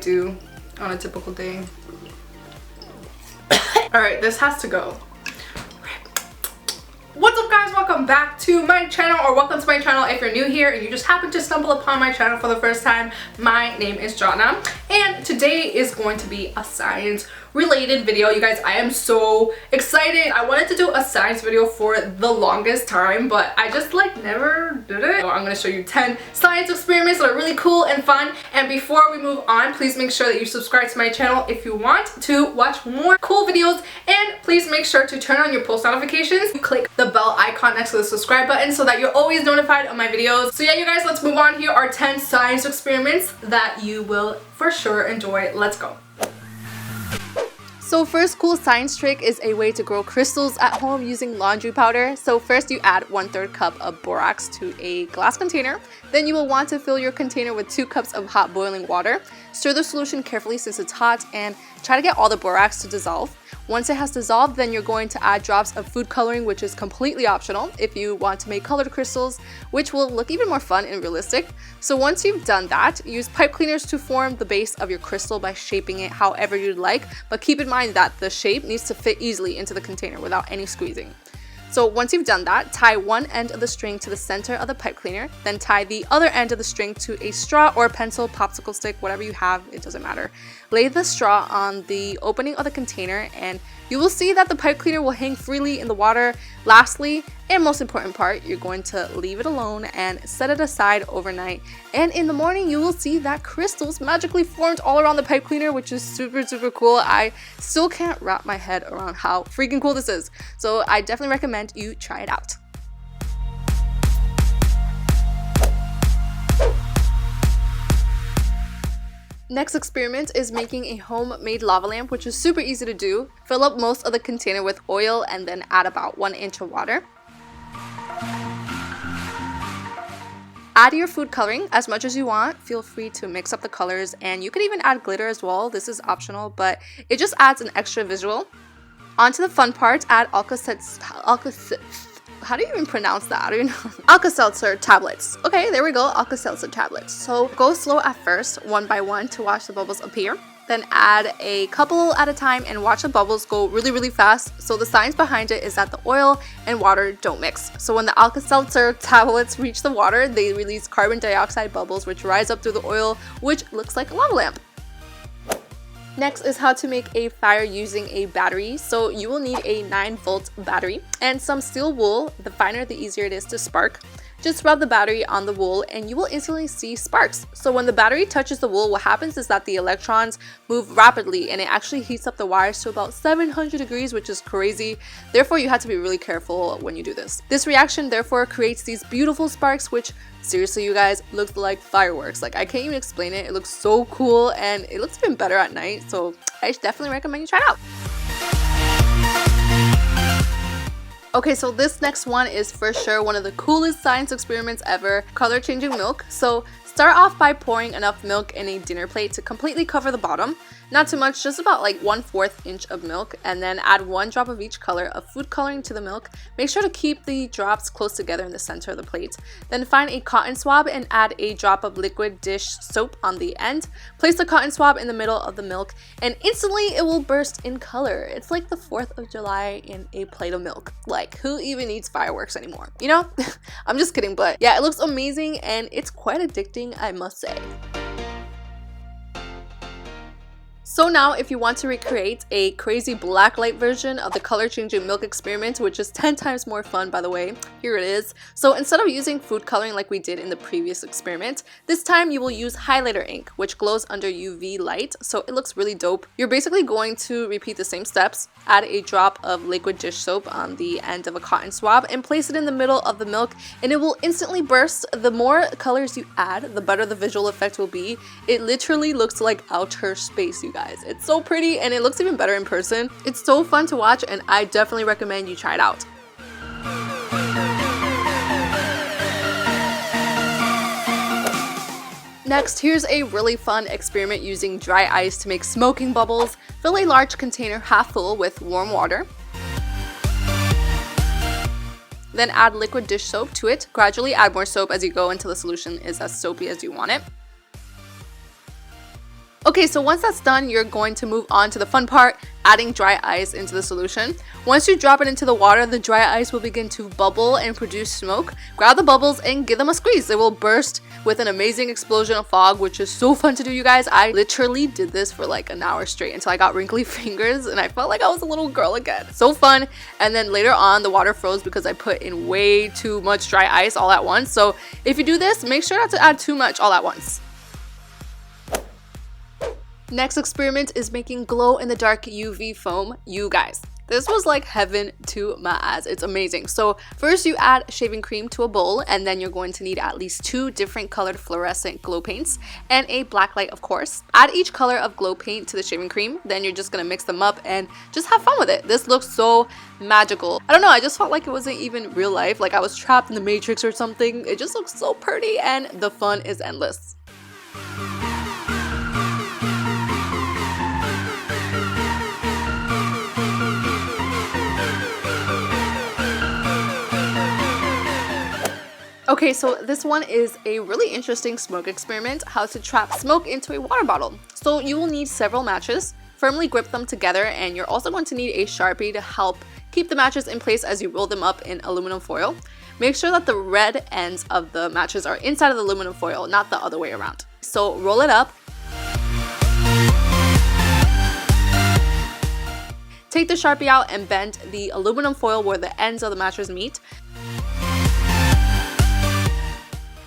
do on a typical day. Alright, this has to go. What's up guys, welcome back to my channel, or welcome to my channel if you're new here and you just happen to stumble upon my channel for the first time. My name is xoJahtna and today is going to be a science related video. You guys, I am so excited. I wanted to do a science video for the longest time, but I just like never did it. So I'm going to show you 10 science experiments that are really cool and fun. And before we move on, please make sure that you subscribe to my channel if you want to watch more cool videos, and please make sure to turn on your post notifications. Click the bell icon next to the subscribe button so that you're always notified of my videos. So yeah, you guys, let's move on. Here are 10 science experiments that you will for sure enjoy. Let's go. So first cool science trick is a way to grow crystals at home using laundry powder. So first you add 1/3 cup of borax to a glass container. Then you will want to fill your container with 2 cups of hot boiling water. Stir the solution carefully since it's hot and try to get all the borax to dissolve. Once it has dissolved, then you're going to add drops of food coloring, which is completely optional if you want to make colored crystals, which will look even more fun and realistic. So once you've done that, use pipe cleaners to form the base of your crystal by shaping it however you'd like, but keep in mind that the shape needs to fit easily into the container without any squeezing. So once you've done that, tie one end of the string to the center of the pipe cleaner, then tie the other end of the string to a straw or pencil, popsicle stick, whatever you have, it doesn't matter. Lay the straw on the opening of the container and you will see that the pipe cleaner will hang freely in the water. Lastly, and most important part, you're going to leave it alone and set it aside overnight. And in the morning, you will see that crystals magically formed all around the pipe cleaner, which is super cool. I still can't wrap my head around how freaking cool this is. So I definitely recommend you try it out. Next experiment is making a homemade lava lamp, which is super easy to do. Fill up most of the container with oil and then add about 1 inch of water. Add your food coloring as much as you want. Feel free to mix up the colors, and you could even add glitter as well. This is optional, but it just adds an extra visual. On to the fun part, add how do you even pronounce that? I don't know. Alka-Seltzer tablets. Okay, there we go, Alka-Seltzer tablets. So go slow at first, one by one, to watch the bubbles appear. Then add a couple at a time and watch the bubbles go really fast. So the science behind it is that the oil and water don't mix. So when the Alka-Seltzer tablets reach the water, they release carbon dioxide bubbles which rise up through the oil, which looks like a lava lamp. Next is how to make a fire using a battery. So you will need a 9-volt battery and some steel wool. The finer, the easier it is to spark. Just rub the battery on the wool and you will instantly see sparks. So when the battery touches the wool, what happens is that the electrons move rapidly and it actually heats up the wires to about 700 degrees, which is crazy. Therefore, you have to be really careful when you do this. This reaction therefore creates these beautiful sparks, which seriously, you guys, look like fireworks. Like, I can't even explain it. It looks so cool and it looks even better at night. So I definitely recommend you try it out. Okay, so this next one is for sure one of the coolest science experiments ever, color changing milk. So start off by pouring enough milk in a dinner plate to completely cover the bottom. Not too much, just about like 1/4 inch of milk, and then add 1 drop of each color of food coloring to the milk. Make sure to keep the drops close together in the center of the plate. Then find a cotton swab and add a drop of liquid dish soap on the end. Place the cotton swab in the middle of the milk and instantly it will burst in color. It's like the 4th of July in a plate of milk. Like, who even needs fireworks anymore? You know? I'm just kidding, but yeah, it looks amazing and it's quite addicting, I must say. So now if you want to recreate a crazy blacklight version of the color changing milk experiment, which is 10 times more fun by the way, here it is. So instead of using food coloring like we did in the previous experiment, this time you will use highlighter ink, which glows under UV light, so it looks really dope. You're basically going to repeat the same steps. Add a drop of liquid dish soap on the end of a cotton swab and place it in the middle of the milk and it will instantly burst. The more colors you add, the better the visual effect will be. It literally looks like outer space, you guys. It's so pretty and it looks even better in person. It's so fun to watch and I definitely recommend you try it out. Next, here's a really fun experiment using dry ice to make smoking bubbles. Fill a large container half full with warm water. Then add liquid dish soap to it. Gradually add more soap as you go until the solution is as soapy as you want it. Okay, so once that's done, you're going to move on to the fun part, adding dry ice into the solution. Once you drop it into the water, the dry ice will begin to bubble and produce smoke. Grab the bubbles and give them a squeeze. It will burst with an amazing explosion of fog, which is so fun to do, you guys. I literally did this for like an hour straight until I got wrinkly fingers and I felt like I was a little girl again. So fun. And then later on, the water froze because I put in way too much dry ice all at once. So if you do this, make sure not to add too much all at once. Next experiment is making glow-in-the-dark UV foam. You guys, this was like heaven to my eyes. It's amazing. So first you add shaving cream to a bowl, and then you're going to need at least 2 different colored fluorescent glow paints and a black light, of course. Add each color of glow paint to the shaving cream. Then you're just gonna mix them up and just have fun with it. This looks so magical. I don't know, I just felt like it wasn't even real life, like I was trapped in the Matrix or something. It just looks so pretty and the fun is endless. Okay, so this one is a really interesting smoke experiment, how to trap smoke into a water bottle. So you will need several matches, firmly grip them together, and you're also going to need a Sharpie to help keep the matches in place as you roll them up in aluminum foil. Make sure that the red ends of the matches are inside of the aluminum foil, not the other way around. So roll it up. Take the Sharpie out and bend the aluminum foil where the ends of the matches meet.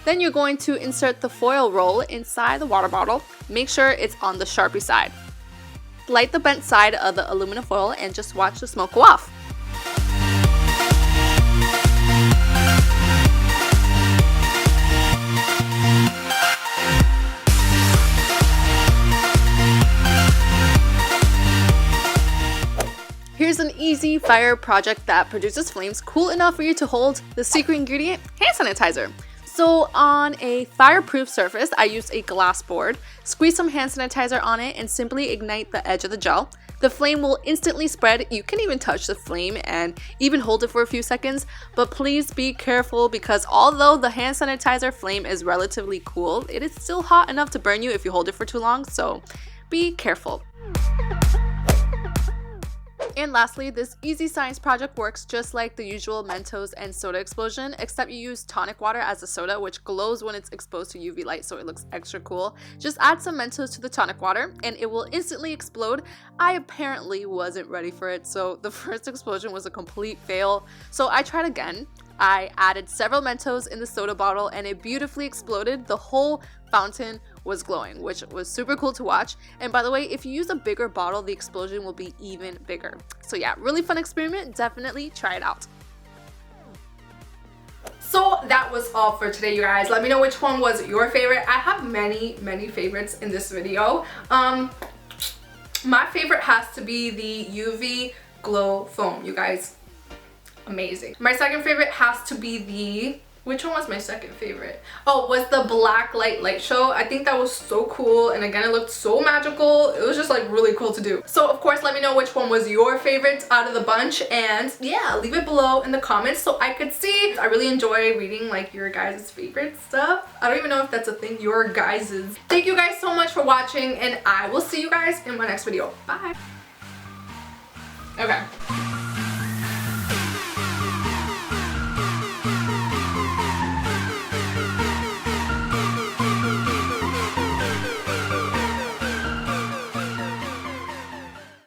Then you're going to insert the foil roll inside the water bottle. Make sure it's on the Sharpie side. Light the bent side of the aluminum foil and just watch the smoke go off. Here's an easy fire project that produces flames cool enough for you to hold the secret ingredient, hand sanitizer. So on a fireproof surface, I used a glass board. Squeeze some hand sanitizer on it and simply ignite the edge of the gel. The flame will instantly spread. You can even touch the flame and even hold it for a few seconds, but please be careful because although the hand sanitizer flame is relatively cool, it is still hot enough to burn you if you hold it for too long, so be careful. And lastly, this easy science project works just like the usual Mentos and soda explosion, except you use tonic water as the soda, which glows when it's exposed to UV light, so it looks extra cool. Just add some Mentos to the tonic water and it will instantly explode. I apparently wasn't ready for it, so the first explosion was a complete fail. So I tried again. I added several Mentos in the soda bottle and it beautifully exploded. The whole fountain was glowing, which was super cool to watch. And by the way, if you use a bigger bottle, the explosion will be even bigger. So yeah, really fun experiment. Definitely try it out. So that was all for today, you guys. Let me know which one was your favorite. I have many favorites in this video. My favorite has to be the UV glow foam, you guys. Amazing. My second favorite has to be the, which one was my second favorite? Oh, was the blacklight light show. I think that was so cool, and again, it looked so magical. It was just like really cool to do. So of course, let me know which one was your favorite out of the bunch, and yeah, leave it below in the comments so I could see. I really enjoy reading like your guys' favorite stuff. I don't even know if that's a thing, your guys's. Thank you guys so much for watching, and I will see you guys in my next video. Bye. Okay.